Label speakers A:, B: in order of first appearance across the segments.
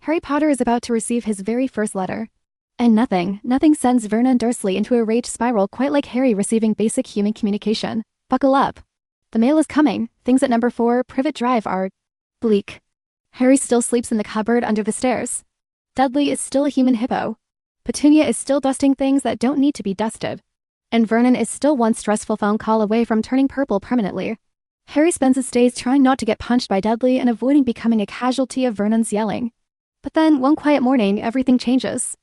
A: Harry Potter is about to receive his very first letter. And nothing sends Vernon Dursley into a rage spiral quite like Harry receiving basic human communication. Buckle up. The mail is coming. Things at number 4, Privet Drive are bleak. Harry still sleeps in the cupboard under the stairs. Dudley is still a human hippo. Petunia is still dusting things that don't need to be dusted. And Vernon is still one stressful phone call away from turning purple permanently. Harry spends his days trying not to get punched by Dudley and avoiding becoming a casualty of Vernon's yelling. But then, one quiet morning, everything changes.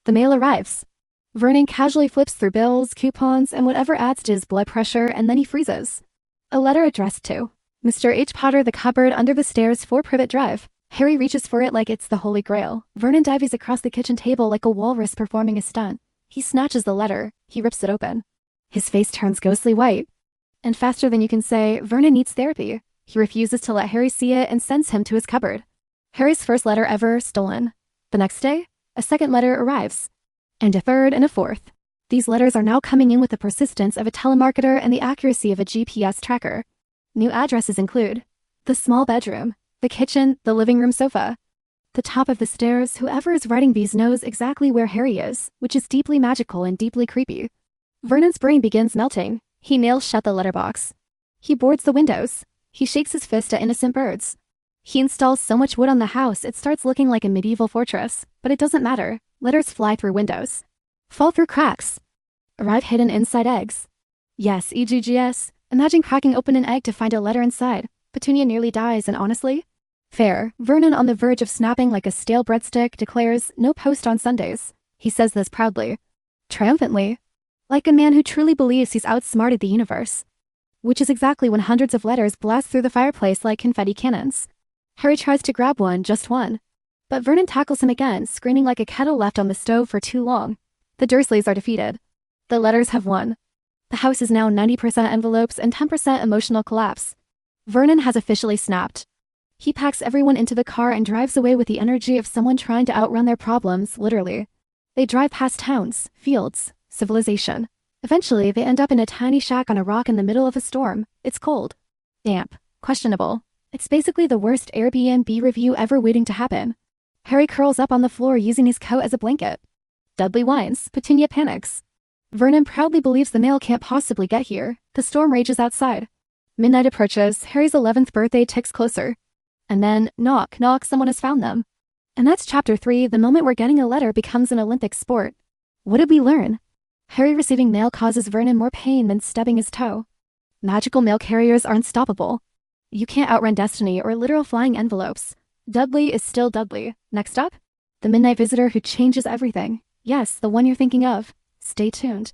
A: The mail arrives. Vernon casually flips through bills, coupons, and whatever adds to his blood pressure, and then he freezes. A letter addressed to Mr. H. Potter, the cupboard under the stairs, 4 Privet Drive. Harry reaches for it like it's the Holy Grail. Vernon dives across the kitchen table like a walrus performing a stunt. He snatches the letter. He rips it open. His face turns ghostly white. And faster than you can say, Vernon needs therapy. He refuses to let Harry see it and sends him to his cupboard. Harry's first letter ever stolen. The next day, a second letter arrives. And a third and a fourth. These letters are now coming in with the persistence of a telemarketer and the accuracy of a GPS tracker. New addresses include the small bedroom, the kitchen, the living room sofa. The top of the stairs. Whoever is writing these knows exactly where Harry is, which is deeply magical and deeply creepy. Vernon's brain begins melting. He nails shut the letterbox. He boards the windows. He shakes his fist at innocent birds. He installs so much wood on the house it starts looking like a medieval fortress, but it doesn't matter. Letters fly through windows. Fall through cracks. Arrive hidden inside eggs. Yes, EGGS. Imagine cracking open an egg to find a letter inside. Petunia nearly dies and honestly? Fair. Vernon, on the verge of snapping like a stale breadstick, declares, no post on Sundays. He says this proudly. Triumphantly. Like a man who truly believes he's outsmarted the universe. Which is exactly when hundreds of letters blast through the fireplace like confetti cannons. Harry tries to grab one, just one. But Vernon tackles him again, screaming like a kettle left on the stove for too long. The Dursleys are defeated. The letters have won. The house is now 90% envelopes and 10% emotional collapse. Vernon has officially snapped. He packs everyone into the car and drives away with the energy of someone trying to outrun their problems, literally. They drive past towns, fields, civilization. Eventually, they end up in a tiny shack on a rock in the middle of a storm. It's cold. Damp. Questionable. It's basically the worst Airbnb review ever waiting to happen. Harry curls up on the floor using his coat as a blanket. Dudley whines. Petunia panics. Vernon proudly believes the mail can't possibly get here. The storm rages outside. Midnight approaches. Harry's 11th birthday ticks closer. And then, knock, knock, someone has found them. And that's chapter 3, the moment where getting a letter becomes an Olympic sport. What did we learn? Harry receiving mail causes Vernon more pain than stubbing his toe. Magical mail carriers are unstoppable. You can't outrun destiny or literal flying envelopes. Dudley is still Dudley. Next up, the midnight visitor who changes everything. Yes, the one you're thinking of. Stay tuned.